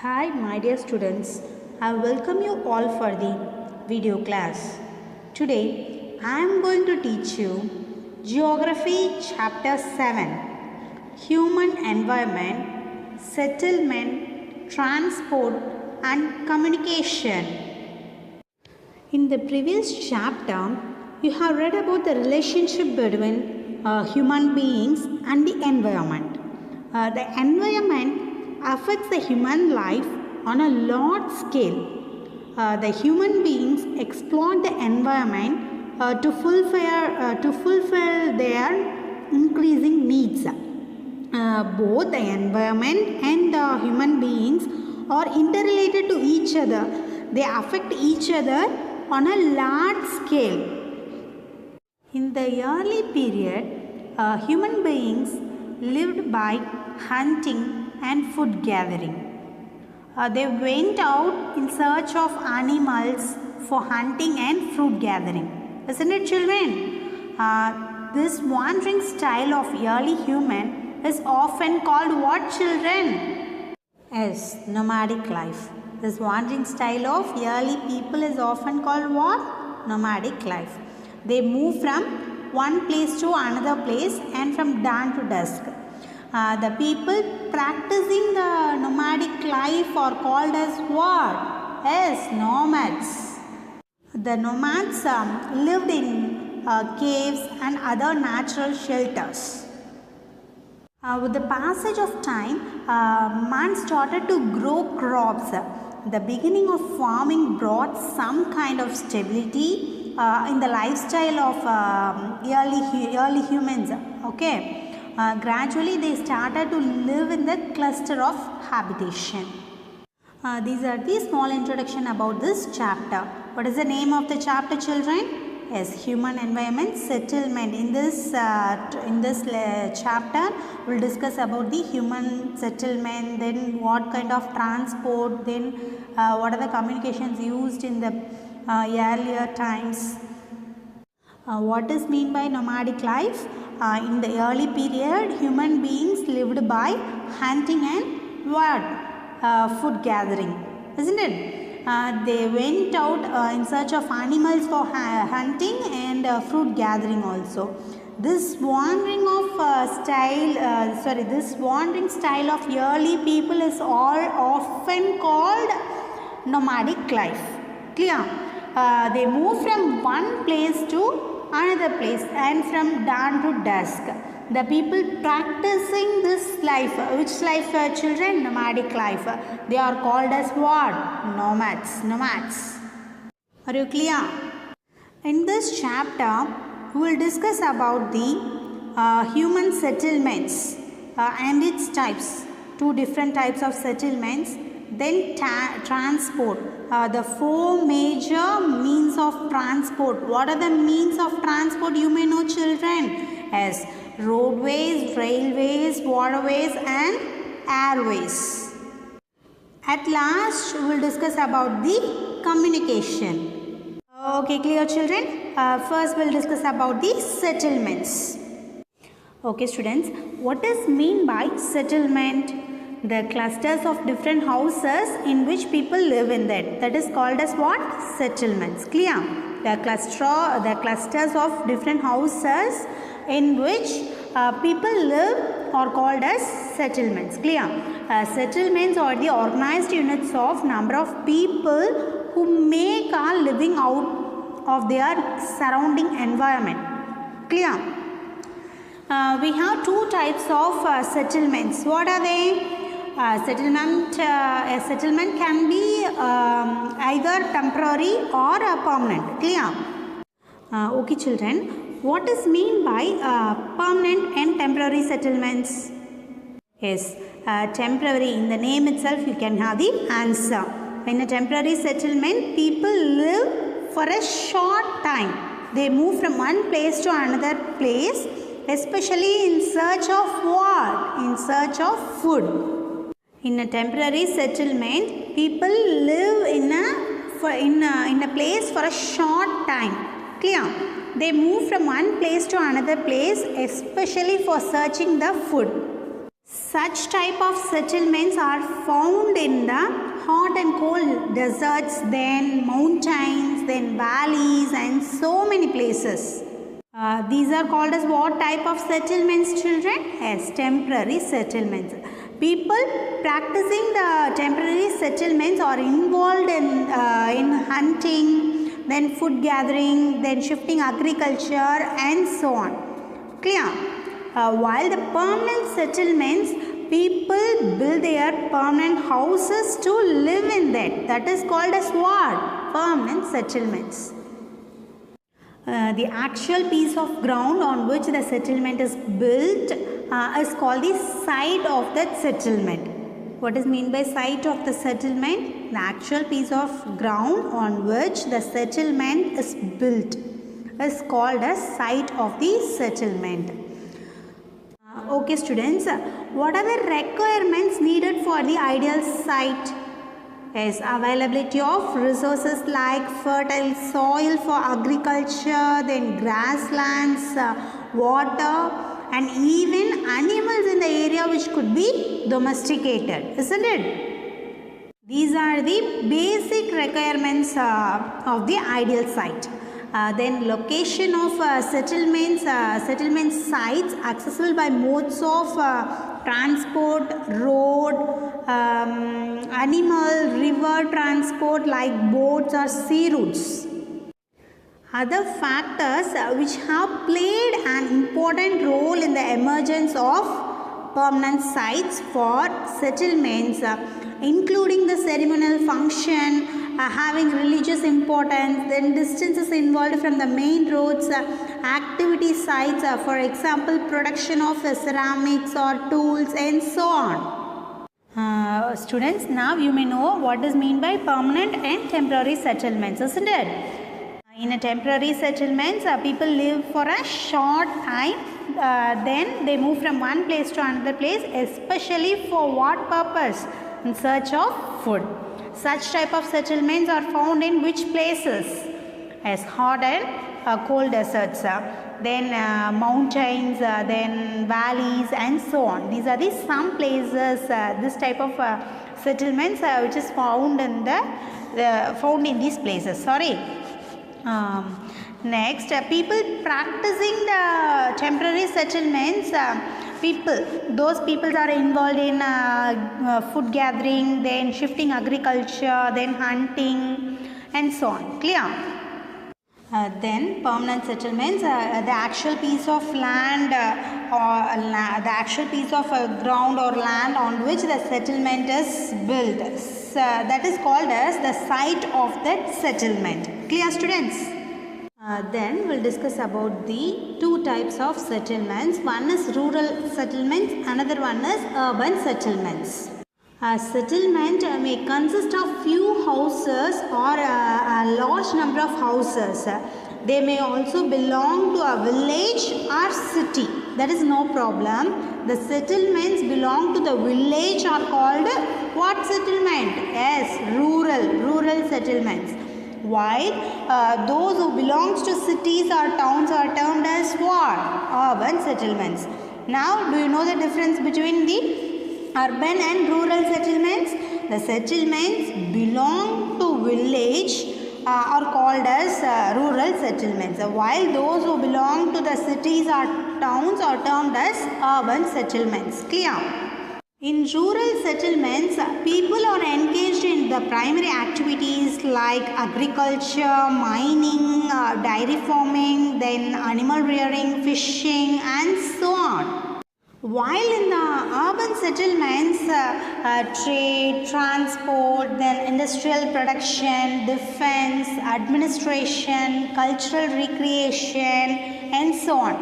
Hi my dear students, I welcome you all for the video class. Today I am going to teach you Geography Chapter 7, Human Environment, Settlement, Transport and Communication. In the previous chapter, you have read about the relationship between human beings and the environment. The environment affects the human life on a large scale. The human beings exploit the environment to fulfill their increasing needs. Both the environment and the human beings are interrelated to each other. They affect each other on a large scale. In the early period, human beings lived by hunting and food gathering. They went out in search of animals for hunting and fruit gathering. Isn't it, children? This wandering style of early human is often called what, children? Yes, nomadic life. This wandering style of early people is often called what? Nomadic life. They move from one place to another place and from dawn to dusk. The people practicing the nomadic life are called as what? Yes, nomads. The nomads lived in caves and other natural shelters. With the passage of time, man started to grow crops. The beginning of farming brought some kind of stability in the lifestyle of early humans. Okay. Gradually they started to live in the cluster of habitation. These are the small introduction about this chapter. What is the name of the chapter, children? Yes, human environment settlement. In this chapter we will discuss about the human settlement, then what kind of transport, then what are the communications used in the earlier times. What is mean by nomadic life? In the early period, human beings lived by hunting and what? Food gathering. Isn't it? They went out in search of animals for hunting and fruit gathering also. This wandering style of early people is often called nomadic life. Clear? They move from one place to another place and from dawn to dusk. The people practicing this life, which life, children? Nomadic life. They are called as what? Nomads. Are you clear? In this chapter, we will discuss about the human settlements and its types. Two different types of settlements. Then transport. The four major means of transport. What are the means of transport? You may know, children. Yes, roadways, railways, waterways and airways. At last, we will discuss about the communication. Okay, clear, children? First, we will discuss about the settlements. Okay, students, what is mean by settlement? The clusters of different houses in which people live in that is called as what? Settlements. Clear? The clusters of different houses in which people live are called as settlements. Clear? Settlements are the organized units of number of people who make a living out of their surrounding environment. Clear? We have two types of settlements. What are they? A settlement can be either temporary or permanent. Clear? Okay, children. What is mean by permanent and temporary settlements? Yes, temporary. In the name itself, you can have the answer. In a temporary settlement, people live for a short time. They move from one place to another place, especially in search of what? In search of food. In a temporary settlement, people live in a place for a short time. Clear? They move from one place to another place, especially for searching the food. Such type of settlements are found in the hot and cold deserts, then mountains, then valleys, and so many places. These are called as what type of settlements, children? As temporary settlements. People practicing the temporary settlements are involved in hunting, then food gathering, then shifting agriculture, and so on. Clear? While the permanent settlements, people build their permanent houses to live in that. That is called as what? Permanent settlements. The actual piece of ground on which the settlement is built is called the site of that settlement. What is meant by site of the settlement? The actual piece of ground on which the settlement is built is called as site of the settlement. Okay students, what are the requirements needed for the ideal site? Is availability of resources like fertile soil for agriculture, then grasslands, water, and even animals in the area which could be domesticated, isn't it? These are the basic requirements of the ideal site. Then location of settlement sites accessible by modes of transport, road, animal, river transport like boats or sea routes. Other factors which have played an important role in the emergence of permanent sites for settlements, including the ceremonial function, having religious importance, then distances involved from the main roads, activity sites, for example production of ceramics or tools, and so on. Students, now you may know what is meant by permanent and temporary settlements, isn't it? In a temporary settlements, people live for a short time, then they move from one place to another place, especially for what purpose? In search of food. Such type of settlements are found in which places? As hot and cold deserts, then mountains, then valleys, and so on. These are the some places, this type of settlements which is found in these places. Next, people practicing the temporary settlements, those people are involved in food gathering, then shifting agriculture, then hunting, and so on. Clear? Then permanent settlements, the actual piece of land or the actual piece of ground or land on which the settlement is built. That is called as the site of that settlement. Clear, students? Then we'll discuss about the two types of settlements. One is rural settlements, another one is urban settlements. A settlement may consist of few houses or a large number of houses. They may also belong to a village or city. That is no problem. The settlements belong to the village are called what settlement? Yes, rural settlements. While those who belongs to cities or towns are termed as what? Urban settlements. Now, do you know the difference between the urban and rural settlements? The settlements belong to village are called as rural settlements, while those who belong to the cities or towns are termed as urban settlements. Clear? In rural settlements, people are engaged in the primary activities like agriculture, mining, dairy farming, then animal rearing, fishing, and so on. While in the urban settlements, trade, transport, then industrial production, defense, administration, cultural recreation, and so on.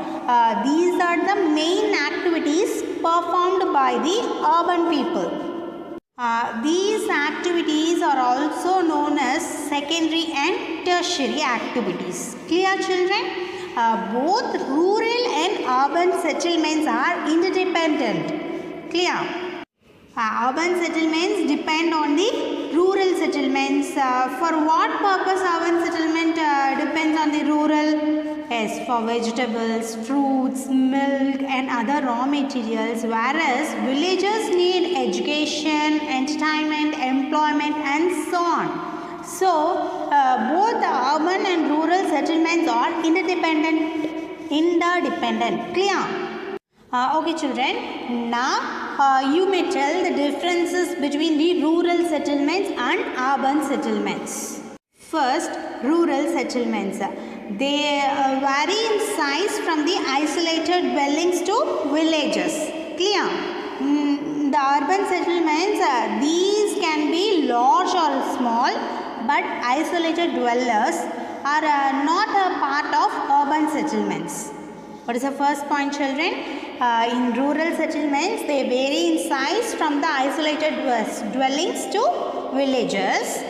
These are the main activities performed by the urban people. These activities are also known as secondary and tertiary activities. Clear, children? Both rural and urban settlements are interdependent. Clear? Urban settlements depend on the rural settlements. For what purpose urban settlement depends on the rural? Yes, for vegetables, fruits, milk and other raw materials, whereas villages need education, entertainment, employment and so on. So, both the urban and rural settlements are interdependent. Clear? Okay children, now you may tell the differences between the rural settlements and urban settlements. First, rural settlements. They vary in size from the isolated dwellings to villages. Clear? The urban settlements, these can be large or small, but isolated dwellers are not a part of urban settlements. What is the first point, children? In rural settlements, they vary in size from the isolated dwellings to villages.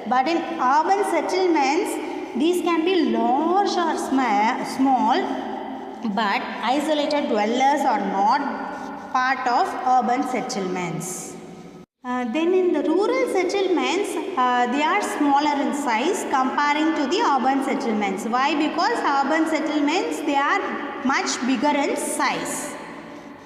But in urban settlements, these can be large or small, but isolated dwellers are not part of urban settlements. Then in the rural settlements, they are smaller in size comparing to the urban settlements. Why? Because urban settlements, they are much bigger in size.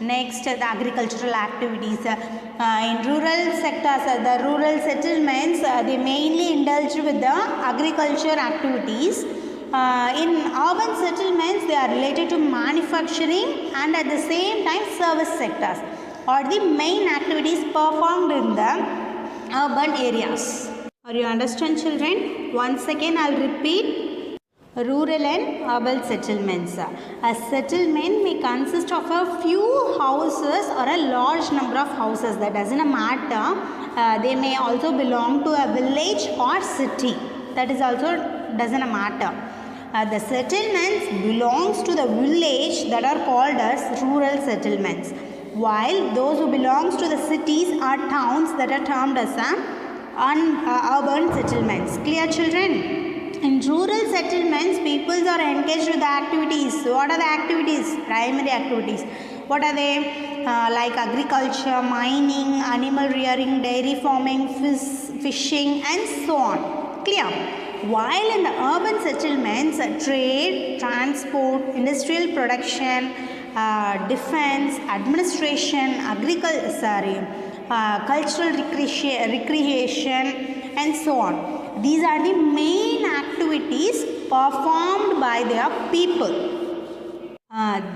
Next, the agricultural activities. In rural sectors, the rural settlements, they mainly indulge with the agriculture activities. In urban settlements, they are related to manufacturing and at the same time service sectors are the main activities performed in the urban areas. Are you understand, children? Once again, I will repeat. Rural and urban settlements. A settlement may consist of a few houses or a large number of houses. That doesn't matter. They may also belong to a village or city. That is also doesn't matter. The settlements belongs to the village that are called as rural settlements, while those who belongs to the cities or towns that are termed as urban settlements. Clear, children? In rural settlements, peoples are engaged with the activities. What are the activities? Primary activities. What are they? Like agriculture, mining, animal rearing, dairy farming, fishing and so on. Clear? While in the urban settlements, trade, transport, industrial production, defense, administration, cultural recreation and so on. These are the main activities performed by their people.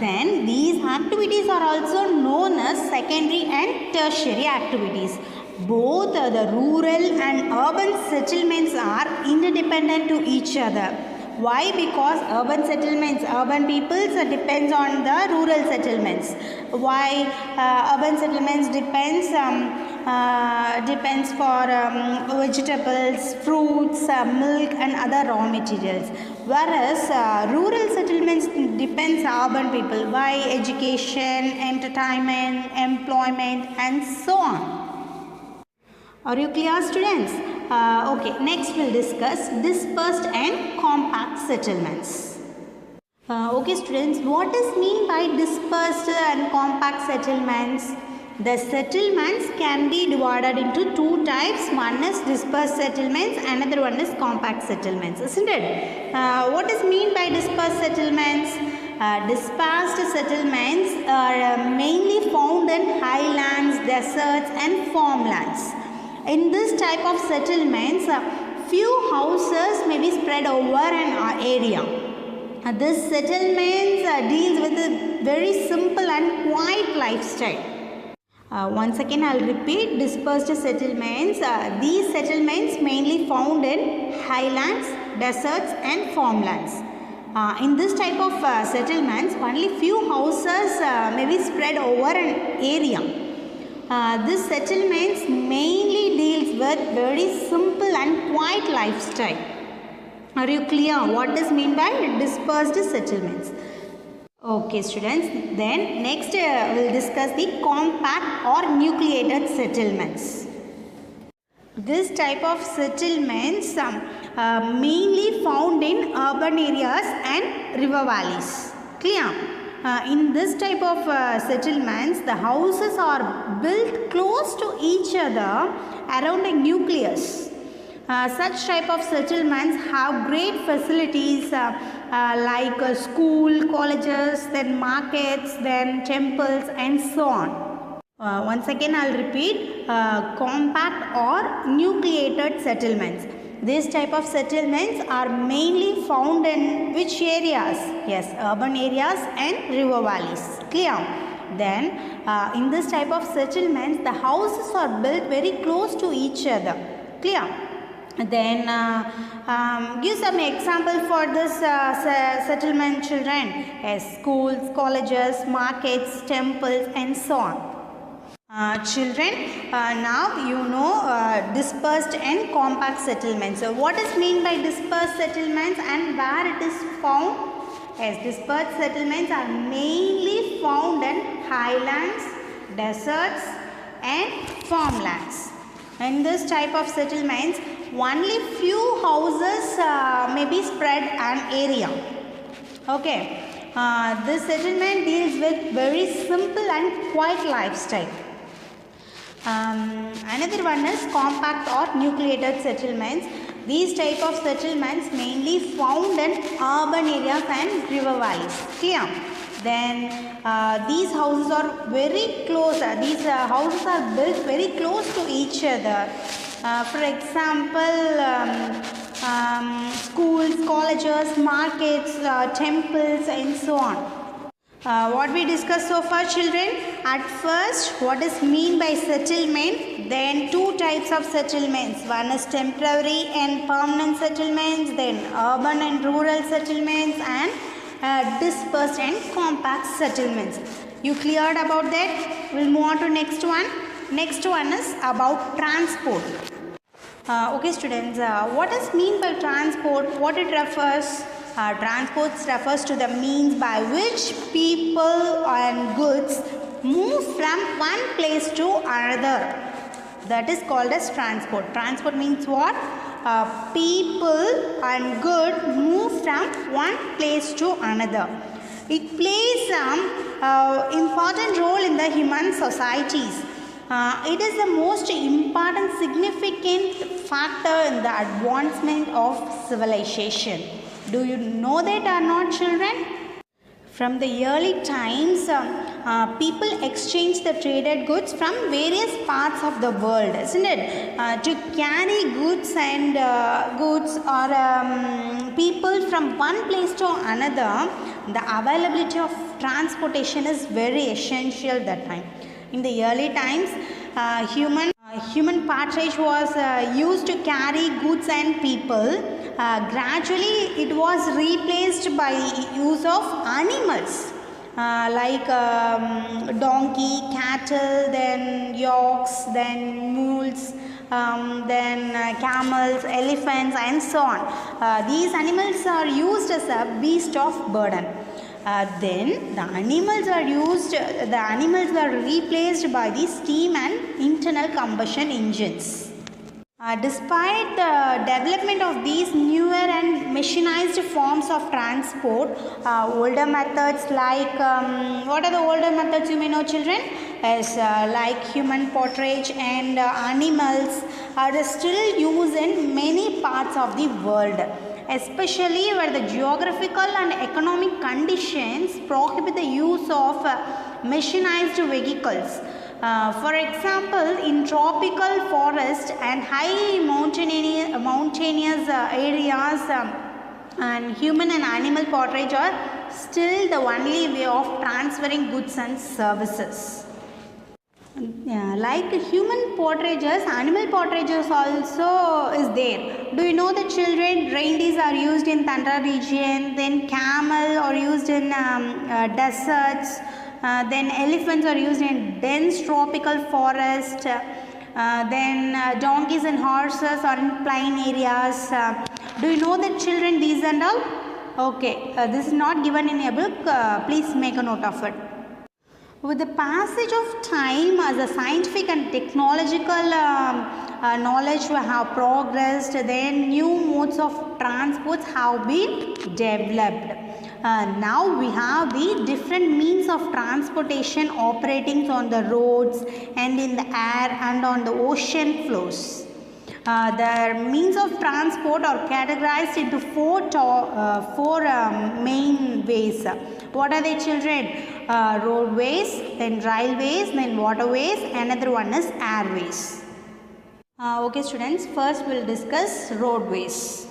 Then these activities are also known as secondary and tertiary activities. Both the rural and urban settlements are interdependent to each other. Why? Because urban settlements, urban peoples depends on the rural settlements. Why? Urban settlements depends for vegetables, fruits, milk and other raw materials. Whereas rural settlements depends on urban people. Why? Education, entertainment, employment and so on. Are you clear, students? Okay, next we'll discuss dispersed and compact settlements. Okay, students, what is mean by dispersed and compact settlements? The settlements can be divided into two types. One is dispersed settlements, another one is compact settlements, isn't it? What is mean by dispersed settlements? Dispersed settlements are mainly found in highlands, deserts and farmlands. In this type of settlements, few houses may be spread over an area. This settlements deals with a very simple and quiet lifestyle. Once again, I will repeat, dispersed settlements. These settlements mainly found in highlands, deserts and farmlands. In this type of settlements, only few houses may be spread over an area. This settlements mainly deals with very simple and quiet lifestyle. Are you clear what is mean by dispersed settlements? Okay, students. Then next we will discuss the compact or nucleated settlements. This type of settlements mainly found in urban areas and river valleys. Clear? In this type of settlements, the houses are built close to each other around a nucleus. Such type of settlements have great facilities like school, colleges, then markets, then temples and so on. Once again I'll repeat, compact or nucleated settlements. This type of settlements are mainly found in which areas? Yes, urban areas and river valleys. Clear? Then in this type of settlements, the houses are built very close to each other. Clear? Then give some example for this settlement, children. Yes, schools, colleges, markets, temples and so on. Children, now you know dispersed and compact settlements. So what is meant by dispersed settlements and where it is found? Yes, dispersed settlements are mainly found in highlands, deserts and farmlands. In this type of settlements, only few houses may be spread an area. Okay, this settlement deals with very simple and quiet lifestyle. Another one is compact or nucleated settlements. These type of settlements mainly found in urban areas and river valleys. Clear? Then these houses are very close. These houses are built very close to each other. For example, schools, colleges, markets, temples and so on. What we discussed so far, children? At first, what is mean by settlement? Then two types of settlements. One is temporary and permanent settlements. Then urban and rural settlements and dispersed and compact settlements. You cleared about that? We'll move on to next one. Next one is about transport. Okay, students. What is mean by transport? What it refers? Transport refers to the means by which people and goods move from one place to another. That is called as transport. Transport means what? People and goods move from one place to another. It plays an important role in the human societies. It is the most important significant factor in the advancement of civilization. Do you know that or not, children? From the early times, people exchanged the traded goods from various parts of the world, isn't it? To carry goods and goods or people from one place to another, the availability of transportation is very essential that time. In the early times, human partridge was used to carry goods and people. Gradually, it was replaced by use of animals like donkey, cattle, then yokes, then mules, then camels, elephants, and so on. These animals are used as a beast of burden. Then the animals are replaced by the steam and internal combustion engines. Despite the development of these newer and machinized forms of transport, older methods like what are the older methods you may know, children? Yes, like human portrayage and animals are still used in many parts of the world, especially where the geographical and economic conditions prohibit the use of machinized vehicles. For example, in tropical forest and high mountainous areas, and human and animal portrayage are still the only way of transferring goods and services. Like human portrayages, animal portrayages also is there. Do you know the children? Reindeers are used in Tundra region, then camel are used in deserts. Then elephants are used in dense tropical forest. Then donkeys and horses are in plain areas. Do you know that, children, these and all? Okay, this is not given in a book. Please make a note of it. With the passage of time, as the scientific and technological knowledge have progressed, then new modes of transport have been developed. Now we have the different means of transportation operating on the roads and in the air and on the ocean floors. The means of transport are categorized into four main ways. What are they, children? Roadways, then railways, then waterways, another one is airways. Okay students, first we will discuss roadways.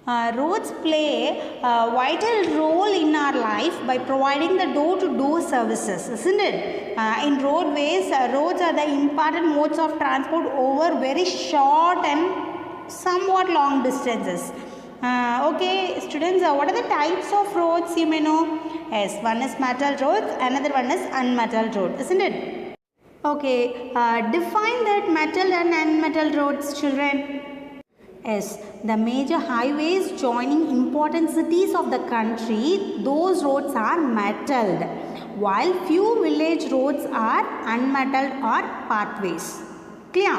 Roads play a vital role in our life by providing the door-to-door services, isn't it? In roadways, roads are the important modes of transport over very short and somewhat long distances. Okay, students, what are the types of roads you may know? Yes, one is metal roads, another one is unmetal road, isn't it? Okay, define that metal and unmetal roads, children. Yes, the major highways joining important cities of the country, those roads are metalled, while few village roads are unmetalled or pathways. Clear?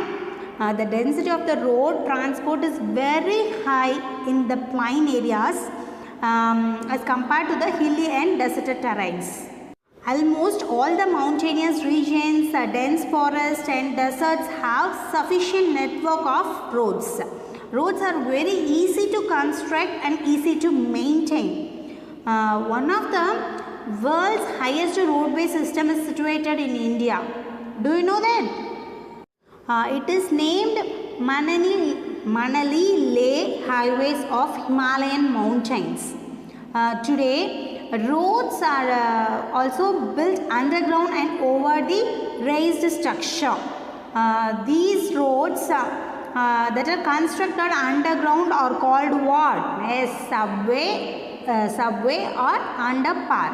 The density of the road transport is very high in the plain areas as compared to the hilly and deserted terrains. Almost all the mountainous regions, dense forests and deserts have sufficient network of roads. Roads are very easy to construct and easy to maintain. One of the world's highest roadway system is situated in India. Do you know that? It is named Manali-Leh Highways of Himalayan mountains. Today, roads are also built underground and over the raised structure. These roads that are constructed underground are called what? Yes, subway or underpass.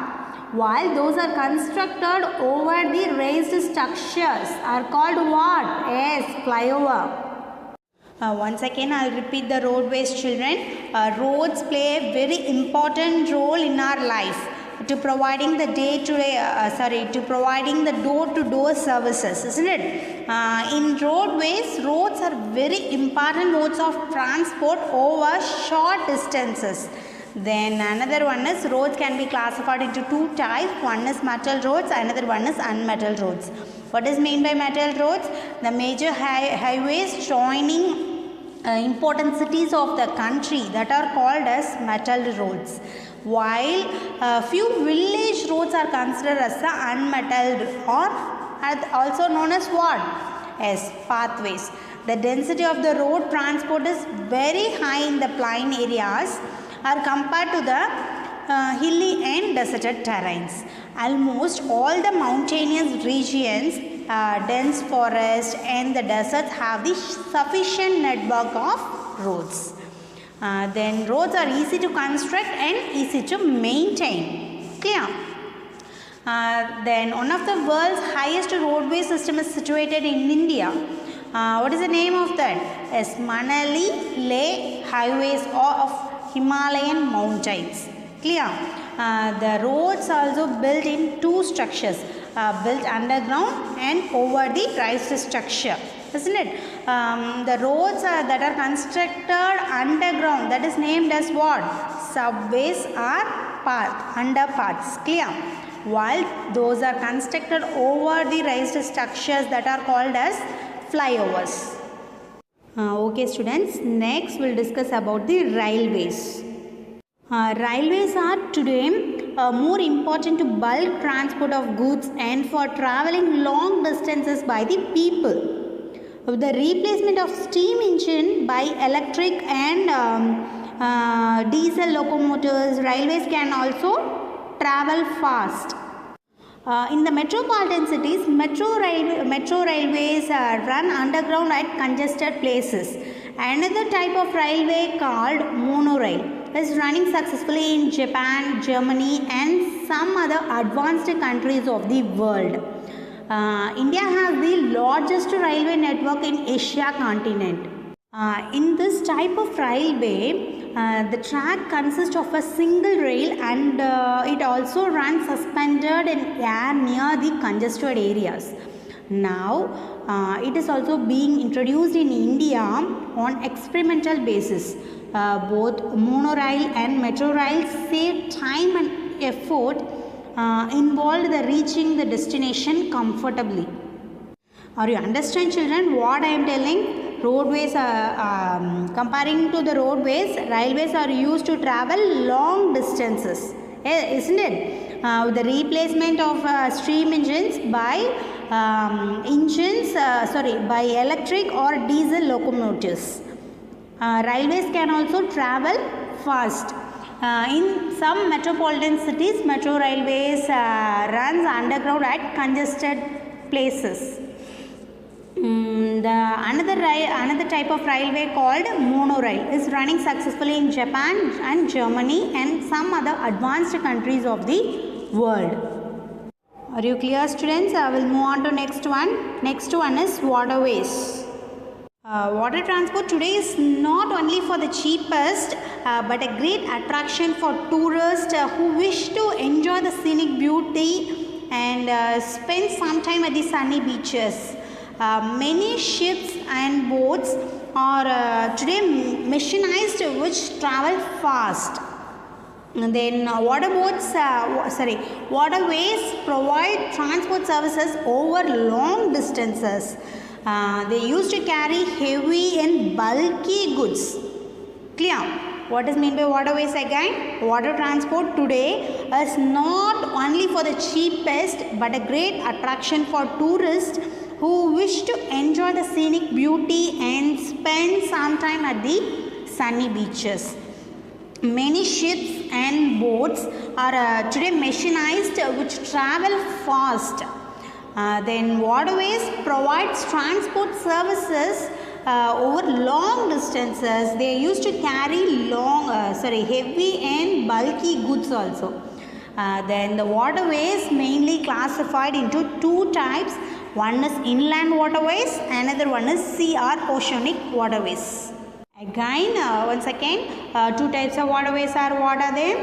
While those are constructed over the raised structures are called what? Yes, flyover. Once again, I will repeat the roadways, children. Roads play a very important role in our life to providing the providing the door-to-door services, isn't it? In roadways, roads are very important modes of transport over short distances. Then another one is roads can be classified into two types. One is metal roads, another one is unmetal roads. What is meant by metal roads? The major highways joining important cities of the country that are called as metal roads, while few village roads are considered as the unmetalled or also known as what? Yes, pathways. The density of the road transport is very high in the plain areas are compared to the hilly and deserted terrains. Almost all the mountainous regions, dense forest and the deserts have the sufficient network of roads. Then roads are easy to construct and easy to maintain. Clear? Then one of the world's highest roadway system is situated in India. What is the name of that? Yes, Manali-Leh Highways of Himalayan mountains. Clear? The roads also built in two structures, built underground and over the raised structure, isn't it? The roads that are constructed underground, that is named as what? Subways or underpaths. Clear? While those are constructed over the raised structures that are called as flyovers. Okay students, next we will discuss about the railways. Railways are today more important to bulk transport of goods and for traveling long distances by the people. With the replacement of steam engine by electric and diesel locomotives, railways can also travel fast. In the metropolitan cities, metro railways run underground at congested places. Another type of railway called monorail is running successfully in Japan, Germany and some other advanced countries of the world. India has the largest railway network in Asia continent. In this type of railway, the track consists of a single rail and it also runs suspended in air near the congested areas. Now, it is also being introduced in India on experimental basis. Both monorail and metro rail save time and effort involved in reaching the destination comfortably. Are you understand children what I am telling? roadways comparing to the roadways, railways are used to travel long distances, isn't it? The replacement of steam engines by by electric or diesel locomotives. Railways can also travel fast. In some metropolitan cities, metro railways runs underground at congested places. Another type of railway called monorail is running successfully in Japan and Germany and some other advanced countries of the world. Are you clear, students? I will move on to next one. Next one is waterways. Water transport today is not only for the cheapest but a great attraction for tourists who wish to enjoy the scenic beauty and spend some time at the sunny beaches. Many ships and boats are today machinized which travel fast. And then waterways provide transport services over long distances. They used to carry heavy and bulky goods. Clear? What is meant by waterways again? Water transport today is not only for the cheapest but a great attraction for tourists who wish to enjoy the scenic beauty and spend some time at the sunny beaches. Many ships and boats are today machinized which travel fast. Then waterways provides transport services over long distances. They used to carry heavy and bulky goods also. Then the waterways mainly classified into two types. One is inland waterways, another one is sea or oceanic waterways. Again, once again, two types of waterways are what are they?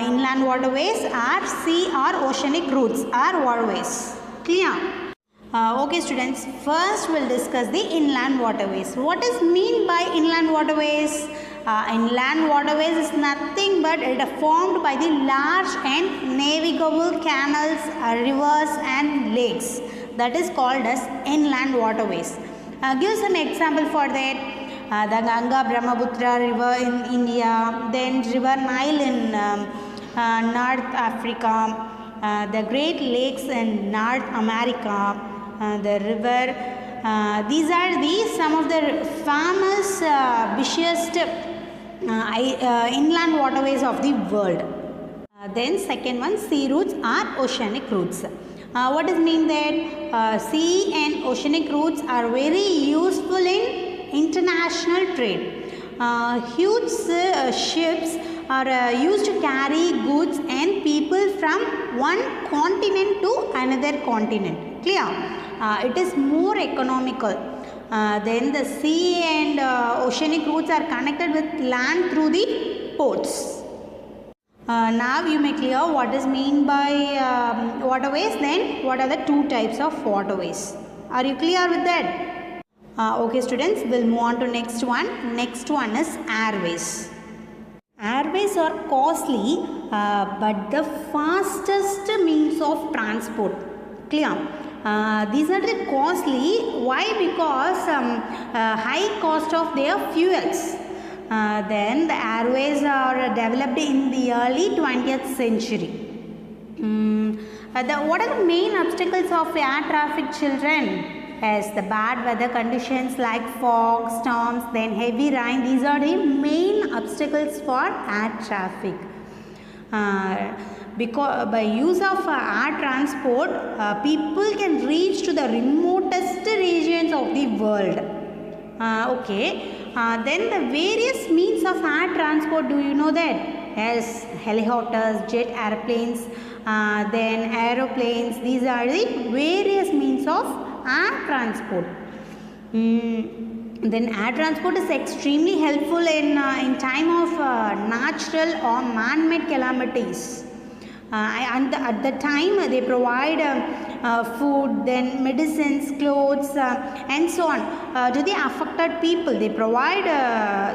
Inland waterways are sea or oceanic routes are waterways. Clear? Okay students, first we'll discuss the inland waterways. What is mean by inland waterways? Inland waterways is nothing but it is formed by the large and navigable canals, rivers and lakes. That is called as inland waterways. Give some example for that. The Ganga Brahmaputra river in India, then river Nile in North Africa, the Great Lakes in North America, the river. These are some of the famous, busiest inland waterways of the world. Then second one, sea routes or oceanic routes. What does mean that? Sea and oceanic routes are very useful in international trade. Huge ships are used to carry goods and people from one continent to another continent. Clear? It is more economical. Then the sea and oceanic routes are connected with land through the ports. Now you may clear what is mean by waterways. Then what are the two types of waterways? Are you clear with that? Okay students, we'll move on to next one. Next one is airways. Airways are costly but the fastest means of transport. Clear? These are the costly. Why? Because high cost of their fuels. Then the airways are developed in the early 20th century. What are the main obstacles of air traffic, children? Yes, the bad weather conditions like fog, storms, then heavy rain. These are the main obstacles for air traffic. Because by use of air transport, people can reach to the remotest regions of the world. Then the various means of air transport, do you know that? Yes, helicopters, jet airplanes, then aeroplanes. These are the various means of air transport. Then air transport is extremely helpful in time of natural or man-made calamities. And at the time they provide food, then medicines, clothes and so on to the affected people. They provide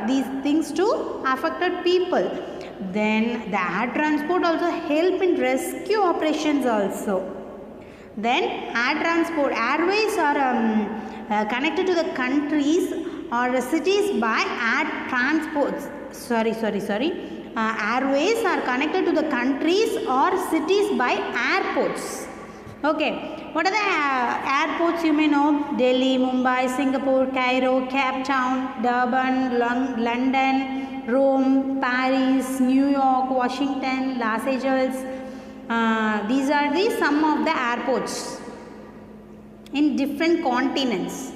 these things to affected people. Then the air transport also help in rescue operations also. Then air transport, airways are connected to the countries or cities by air transports. Airways are connected to the countries or cities by airports. Okay, what are the airports you may know? Delhi, Mumbai, Singapore, Cairo, Cape Town, Durban, London, Rome, Paris, New York, Washington, Los Angeles. These are the some of the airports in different continents.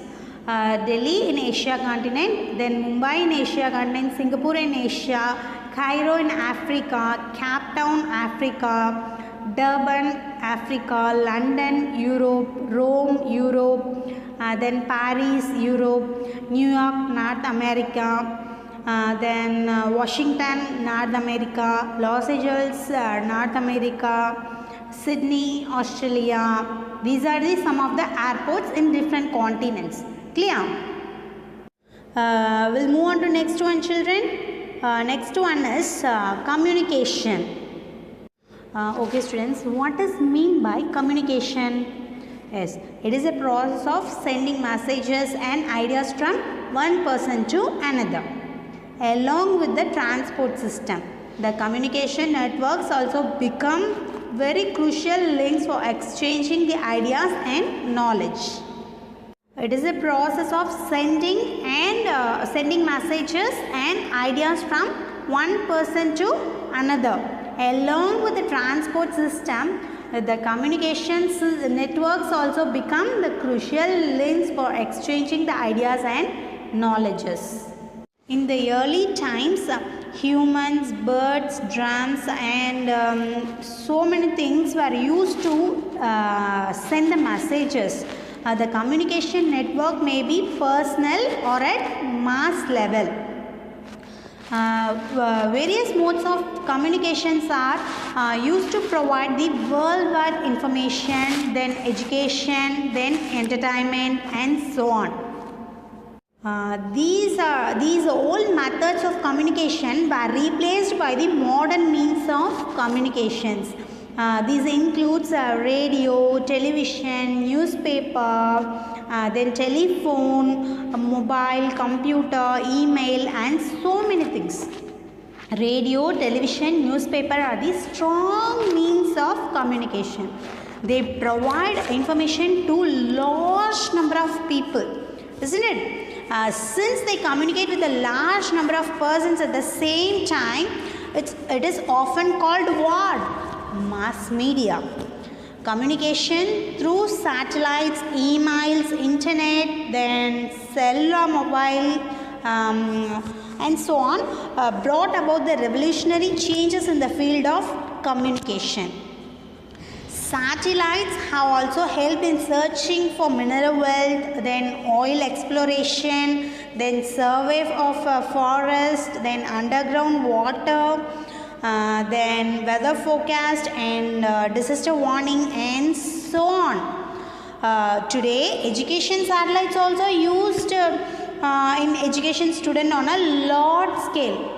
Delhi in Asia continent, then Mumbai in Asia continent, Singapore in Asia, Cairo in Africa, Cape Town, Africa, Durban, Africa, London, Europe, Rome, Europe, then Paris, Europe, New York, North America, then Washington, North America, Los Angeles, North America, Sydney, Australia. These are the some of the airports in different continents. Clear? We'll move on to next one, children. Next one is communication. Okay, students, what is mean by communication? Yes, it is a process of sending messages and ideas from one person to another, along with the transport system. The communication networks also become very crucial links for exchanging the ideas and knowledge. It is a process of sending messages and ideas from one person to another. Along with the transport system, the communications networks also become the crucial links for exchanging the ideas and knowledges. In the early times, humans, birds, drums and so many things were used to send the messages. The communication network may be personal or at mass level. Various modes of communications are used to provide the worldwide information, then education, then entertainment and so on. These old methods of communication were replaced by the modern means of communications. These includes radio, television, newspaper, then telephone, mobile, computer, email and so many things. Radio, television, newspaper are the strong means of communication. They provide information to large number of people, isn't it? Since they communicate with a large number of persons at the same time, it is often called what? Mass media. Communication through satellites, emails, internet, then cellular mobile and so on brought about the revolutionary changes in the field of communication. Satellites have also helped in searching for mineral wealth, then oil exploration, then survey of forest, then underground water, then weather forecast and disaster warning and so on. Today, education satellites also used in education student on a large scale.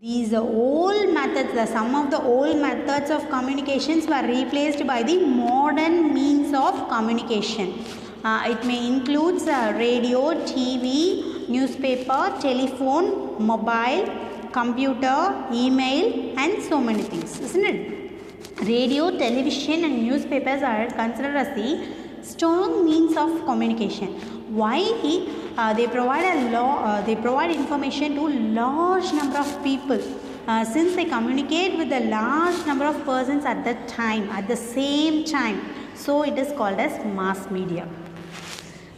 These old methods, some of the old methods of communications were replaced by the modern means of communication. It may include radio, TV, newspaper, telephone, mobile, computer, email and so many things, isn't it? Radio, television and newspapers are considered as the strong means of communication. Why? They provide information to large number of people. Since they communicate with a large number of persons at the same time, so it is called as mass media.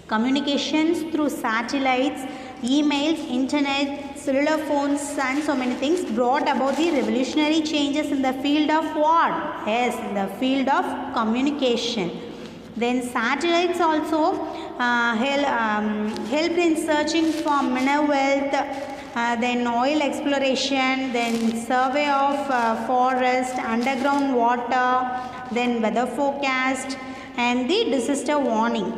Communications through satellites, emails, internet, cellular phones and so many things brought about the revolutionary changes in the field of what? Yes, in the field of communication. Then satellites also helped in searching for mineral wealth, then oil exploration, then survey of forest, underground water, then weather forecast and the disaster warning.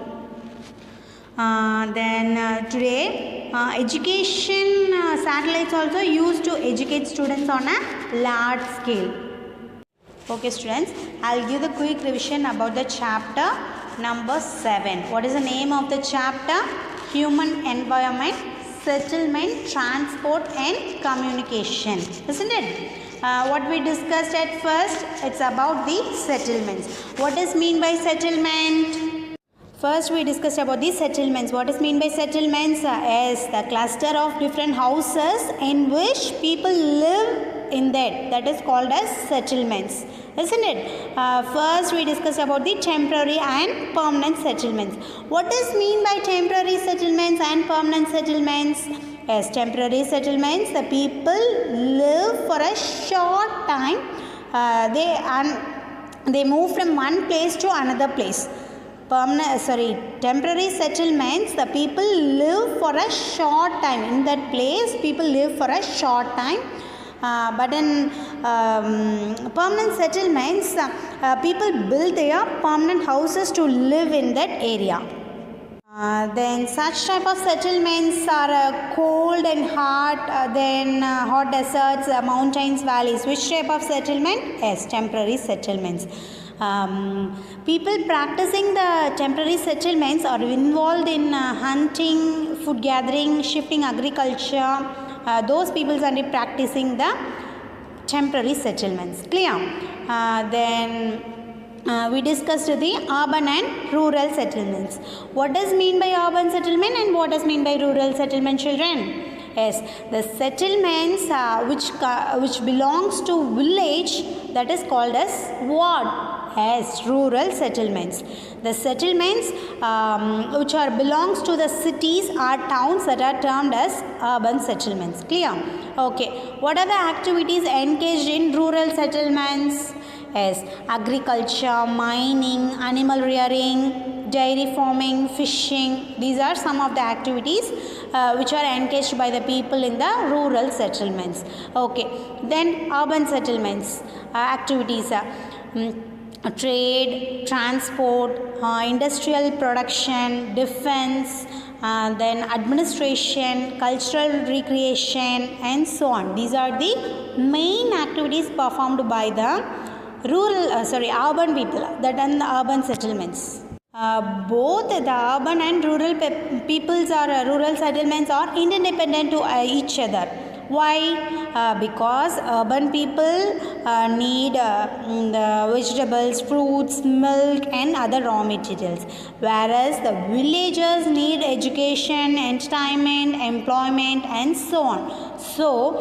Today education satellites also used to educate students on a large scale. Okay students, I'll give the quick revision about the chapter number 7. What is the name of the chapter? Human Environment settlement, transport and communication, isn't it? What we discussed at first, it's about the settlements. What is mean by settlement? First we discussed about the settlements. What is mean by settlements? Is the cluster of different houses in which people live in that is called as settlements, isn't it? First we discussed about the temporary and permanent settlements. What is mean by temporary settlements and permanent settlements? Yes, temporary settlements, the people live for a short time. They move from one place to another place. Temporary settlements, the people live for a short time. In that place, people live for a short time. But in permanent settlements, people build their permanent houses to live in that area. Then such type of settlements are cold and hot, then hot deserts, mountains, valleys. Which type of settlement? Yes, temporary settlements. People practicing the temporary settlements are involved in hunting, food gathering, shifting agriculture. Those people are practicing the temporary settlements. Clear? We discussed the urban and rural settlements. What does mean by urban settlement and what does mean by rural settlement, children? Yes, the settlements which belongs to village, that is called as what? Yes, rural settlements. The settlements which belongs to the cities or towns that are termed as urban settlements. Clear? Okay. What are the activities engaged in rural settlements? Yes, agriculture, mining, animal rearing, dairy farming, fishing. These are some of the activities which are engaged by the people in the rural settlements. Okay. Then urban settlements activities. Trade, transport, industrial production, defense, then administration, cultural recreation and so on. These are the main activities performed by the urban people, that are the urban settlements. Both the urban and rural peoples or rural settlements are interdependent to each other. Why? Because urban people need the vegetables, fruits, milk and other raw materials, whereas the villagers need education, entertainment, employment and so on. So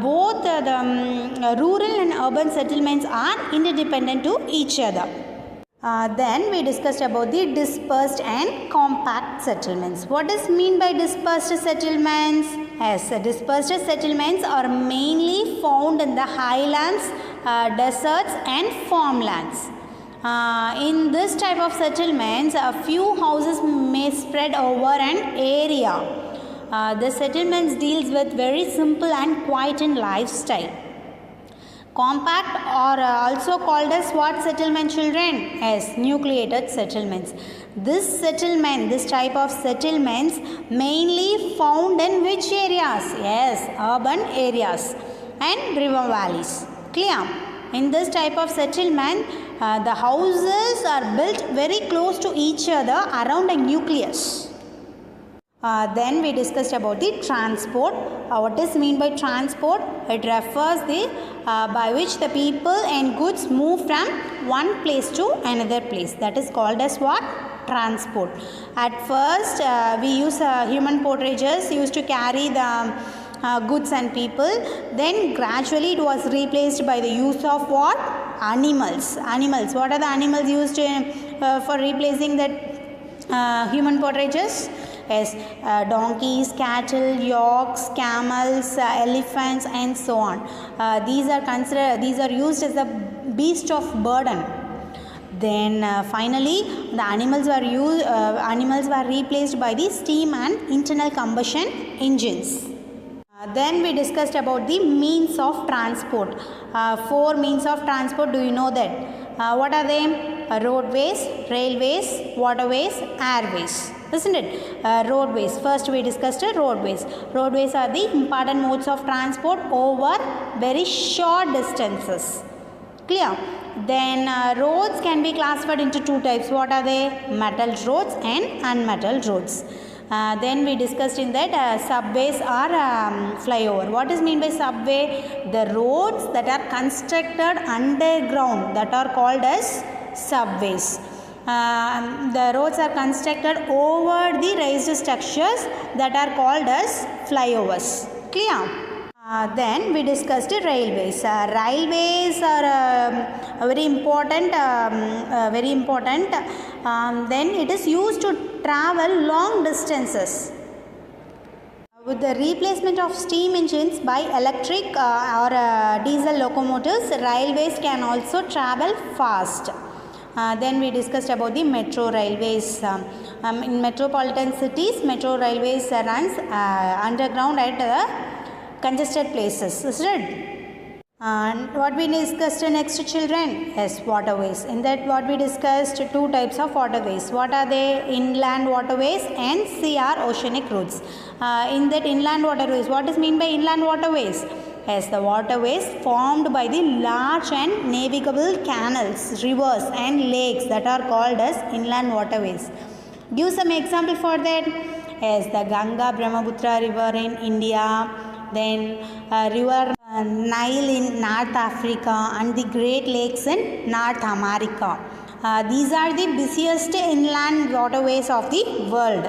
both the rural and urban settlements are interdependent to each other. Then we discussed about the dispersed and compact settlements. What does mean by dispersed settlements? Yes, dispersed settlements are mainly found in the highlands, deserts and farmlands. In this type of settlements, a few houses may spread over an area. The settlements deals with very simple and quiet in lifestyle. Compact or also called as what settlement, children? Yes, nucleated settlements. This type of settlements mainly found in which areas? Yes, urban areas and river valleys. Clear? In this type of settlement, the houses are built very close to each other around a nucleus. Then we discussed about the transport. What is mean by transport? It refers by which the people and goods move from one place to another place. That is called as what? Transport. At first, we use human portages used to carry the goods and people. Then gradually it was replaced by the use of what? Animals. Animals. What are the animals used for replacing that human portages? Yes, donkeys, cattle, yaks, camels, elephants and so on. These are used as a beast of burden. Then finally the animals were replaced by the steam and internal combustion engines. Then we discussed about the means of transport. 4 means of transport, do you know that? What are they? Roadways, railways, waterways, airways. Isn't it? Roadways. First we discussed roadways. Roadways are the important modes of transport over very short distances. Clear? Then roads can be classified into 2 types. What are they? Metalled roads and unmetalled roads. Then we discussed in that subways or flyover. What is mean by subway? The roads that are constructed underground, that are called as subways. The roads are constructed over the raised structures, that are called as flyovers. Clear? Then we discussed railways. Railways are very important. Then it is used to travel long distances. With the replacement of steam engines by electric or diesel locomotives, railways can also travel fast. Then we discussed about the metro railways. In metropolitan cities, metro railways runs underground at congested places. Is it? And what we discussed next, children? Yes, waterways. In that, what we discussed, two types of waterways. What are they? Inland waterways and sea or oceanic routes. In that inland waterways, what is mean by inland waterways? Yes, the waterways formed by the large and navigable canals, rivers and lakes, that are called as inland waterways. Give some example for that. Yes, the Ganga Brahmaputra river in India, then river Nile in North Africa, and the Great Lakes in North America. These are the busiest inland waterways of the world.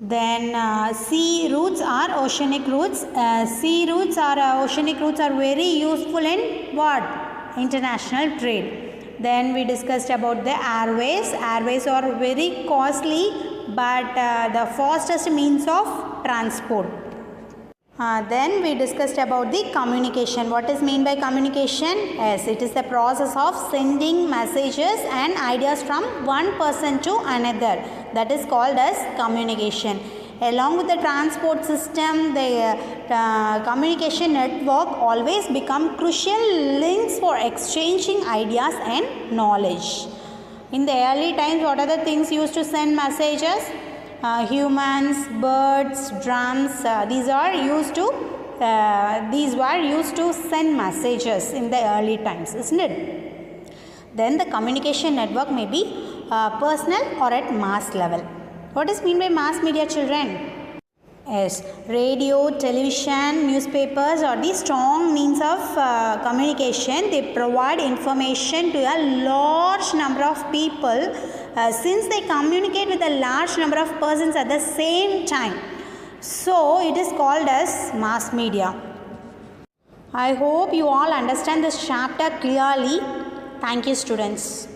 Then sea routes or oceanic routes. Sea routes or oceanic routes are very useful in what? International trade. Then we discussed about the airways. Airways are very costly, but the fastest means of transport. Then we discussed about the communication. What is mean by communication? Yes, it is the process of sending messages and ideas from one person to another. That is called as communication. Along with the transport system, the communication network always become crucial links for exchanging ideas and knowledge. In the early times, what are the things used to send messages? Humans, birds, drums, these were used to send messages in the early times, isn't it? Then the communication network may be personal or at mass level. What is mean by mass media, children? Yes, radio, television, newspapers are the strong means of communication. They provide information to a large number of people since they communicate with a large number of persons at the same time. So, it is called as mass media. I hope you all understand this chapter clearly. Thank you, students.